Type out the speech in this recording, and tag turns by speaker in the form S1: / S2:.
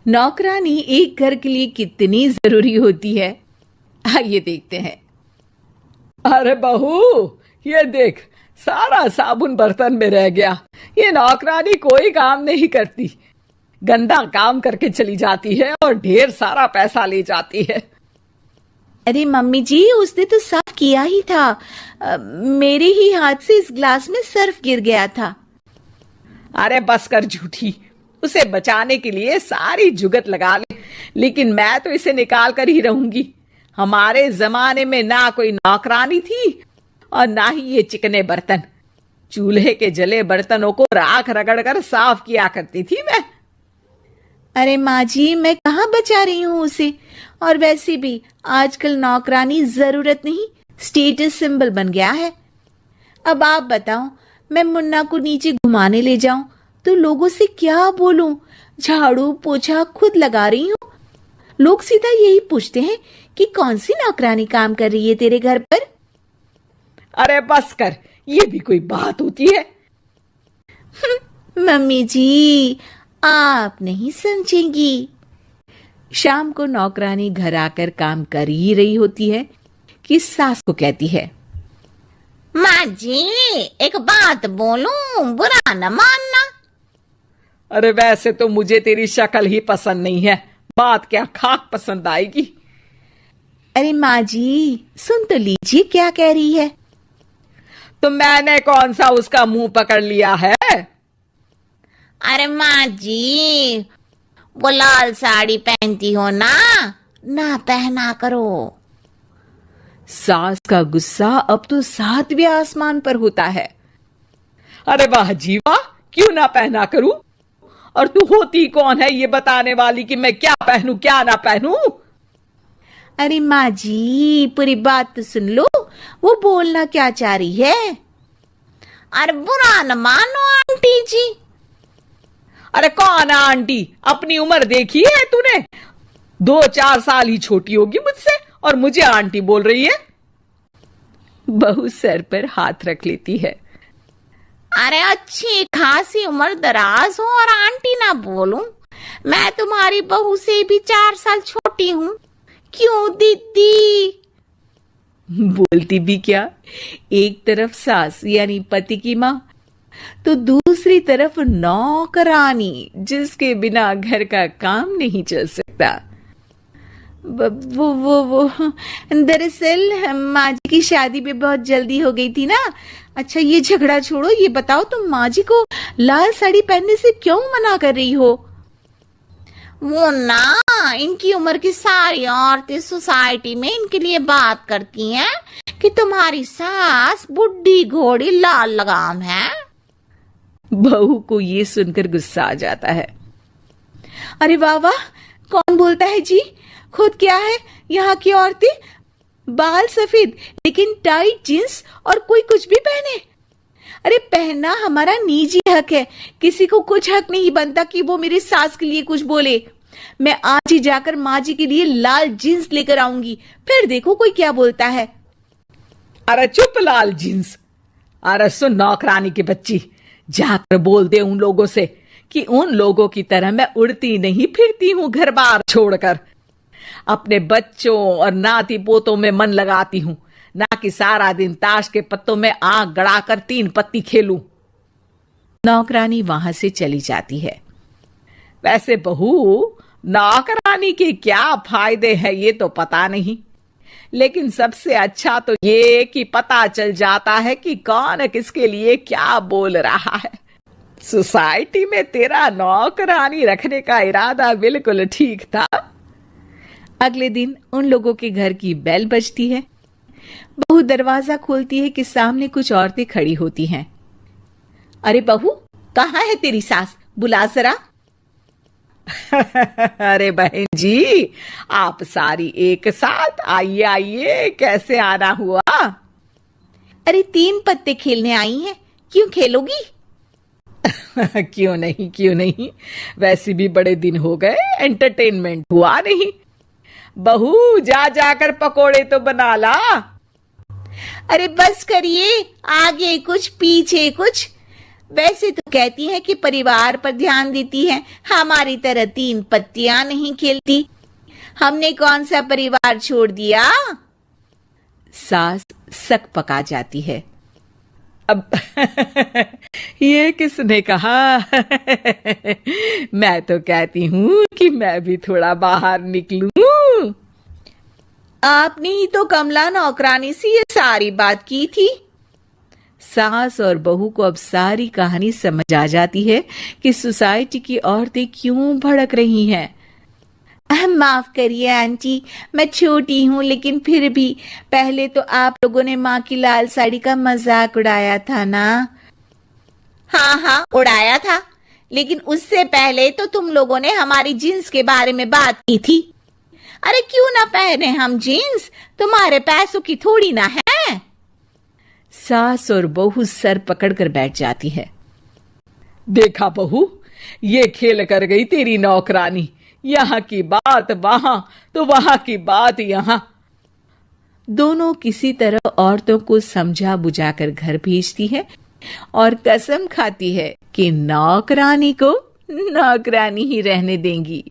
S1: नौकरानी एक घर के लिए कितनी जरूरी होती है, आइए देखते हैं।
S2: अरे बहू, ये देख, सारा साबुन बर्तन में रह गया। ये नौकरानी कोई काम नहीं करती, गंदा काम करके चली जाती है और ढेर सारा पैसा ले जाती है।
S1: अरे मम्मी जी, उसने तो साफ किया ही था। मेरे ही हाथ से इस ग्लास में सर्फ गिर गया था।
S2: अरे बस कर झूठी, उसे बचाने के लिए सारी जुगत लगा ले, लेकिन मैं तो इसे निकाल कर ही रहूंगी। हमारे जमाने में ना कोई नौकरानी थी और ना ही ये चिकने बर्तन। चूल्हे के जले बर्तनों को राख रगड़ कर साफ किया करती थी मैं।
S1: अरे माँ जी, मैं कहाँ बचा रही हूँ उसे। और वैसे भी आजकल नौकरानी जरूरत नहीं, स्टेटस सिंबल बन गया है। अब आप बताओ, मैं मुन्ना को नीचे घुमाने ले जाऊं तो लोगों से क्या बोलूं? झाड़ू पोछा खुद लगा रही हूँ। लोग सीधा यही पूछते हैं कि कौन सी नौकरानी काम कर रही है तेरे घर पर।
S2: अरे बस कर, ये भी कोई बात होती है?
S1: मम्मी जी, आप नहीं समझेंगी। शाम को नौकरानी घर आकर काम कर ही रही होती है कि सास को कहती है,
S3: माँ जी, एक बात बोलूं, बुरा न मानना।
S2: अरे वैसे तो मुझे तेरी शक्ल ही पसंद नहीं है, बात क्या खाक पसंद आएगी।
S1: अरे माँ जी, सुन तो लीजिए क्या कह रही है।
S2: तो मैंने कौन सा उसका मुंह पकड़ लिया है?
S3: अरे माँ जी, वो लाल साड़ी पहनती हो ना पहना करो।
S1: सास का गुस्सा अब तो 7वें आसमान पर होता है।
S2: अरे वाह जी वाह, क्यों ना पहना करूं? और तू होती कौन है ये बताने वाली कि मैं क्या पहनूं क्या ना पहनूं?
S1: अरे माँ जी, पूरी बात तो सुन लो, वो बोलना क्या चाह रही है।
S3: अरे बुरा न मानो आंटी जी।
S2: अरे कौन आंटी? अपनी उम्र देखी है तूने? 2-4 साल ही छोटी होगी मुझसे और मुझे आंटी बोल रही है।
S1: बहू सर पर हाथ रख लेती है।
S3: अरे अच्छी खासी उम्र दराज हो और आंटी ना बोलूं? मैं तुम्हारी बहू से भी 4 साल छोटी हूँ। क्यों दीदी?
S1: बोलती भी क्या, एक तरफ सास यानी पति की माँ, तो दूसरी तरफ नौकरानी जिसके बिना घर का काम नहीं चल सकता। वो दरअसल माँ जी की शादी भी बहुत जल्दी हो गई थी ना। अच्छा ये झगड़ा छोड़ो, ये बताओ तुम माँ जी को लाल साड़ी पहनने से क्यों मना कर रही हो?
S3: वो ना, इनकी उम्र की सारी औरतें सोसाइटी में इनके लिए बात करती हैं कि तुम्हारी सास बुढ़ी घोड़ी लाल लगाम है।
S1: बहू को ये सुनकर गुस्सा आ जाता है। अरे वाह वाह, कौन बोलता है जी? खुद क्या है यहाँ की औरतें, बाल सफेद लेकिन टाइट जींस और कोई कुछ भी पहने। अरे पहनना हमारा निजी हक है, किसी को कुछ हक नहीं बनता कि वो मेरी सास के लिए कुछ बोले। मैं आज ही जाकर माँ जी के लिए लाल जींस लेकर आऊंगी, फिर देखो कोई क्या बोलता है।
S2: अरे चुप लाल जींस। अरे सुन नौकरानी की बच्ची, जाकर बोल दे उन लोगों से कि उन लोगों की तरह मैं उड़ती नहीं फिरती हूँ घर बार छोड़कर। अपने बच्चों और नाती पोतों में मन लगाती हूँ, ना कि सारा दिन ताश के पत्तों में आंख गड़ाकर 3 पत्ती खेलूं।
S1: नौकरानी वहां से चली जाती है।
S2: वैसे बहू, नौकरानी के क्या फायदे हैं ये तो पता नहीं, लेकिन सबसे अच्छा तो ये कि पता चल जाता है कि कौन किसके लिए क्या बोल रहा है। सोसाइटी में तेरा नौकरानी रखने का इरादा बिल्कुल ठीक था।
S1: अगले दिन उन लोगों के घर की बेल बजती है। बहू दरवाजा खोलती है कि सामने कुछ औरतें खड़ी होती हैं। अरे बहू, कहाँ है तेरी सास? बुला जरा।
S2: अरे बहन जी, आप सारी एक साथ आइए आइए, कैसे आना हुआ?
S1: अरे 3 पत्ते खेलने आई हैं, क्यों खेलोगी?
S2: क्यों नहीं, वैसे भी बड़े दिन हो गए, एंटरटेनमेंट हुआ नहीं। बहू जा जाकर पकोड़े तो बना ला।
S1: अरे बस करिए, आगे कुछ पीछे कुछ।
S3: वैसे तो कहती हैं कि परिवार पर ध्यान देती हैं, हमारी तरह तीन पत्तियां नहीं खेलती। हमने कौन सा परिवार छोड़ दिया?
S1: सास सक पका जाती है।
S2: अब ये किसने कहा? मैं तो कहती हूँ कि मैं भी थोड़ा बाहर निकलूं।
S1: आपने ही तो कमला नौकरानी से ये सारी बात की थी। सास और बहू को अब सारी कहानी समझ आ जाती है कि सोसाइटी की औरतें क्यों भड़क रही हैं। माफ करिए आंटी, मैं छोटी हूँ, लेकिन फिर भी पहले तो आप लोगों ने माँ की लाल साड़ी का मजाक उड़ाया था ना।
S3: हाँ हाँ, उड़ाया था, लेकिन उससे पहले तो तुम लोगों ने हमारी जीन्स के बारे में बात की थी। अरे क्यों ना पहने हम जीन्स, तुम्हारे पैसों की थोड़ी ना है।
S1: सास और बहू सर पकड़कर बैठ जाती है।
S2: देखा बहू, ये खेल कर गई तेरी नौकरानी। यहाँ की बात वहां तो वहां की बात यहाँ।
S1: दोनों किसी तरह औरतों को समझा बुझाकर घर भेजती है और कसम खाती है कि नौकरानी को नौकरानी ही रहने देंगी।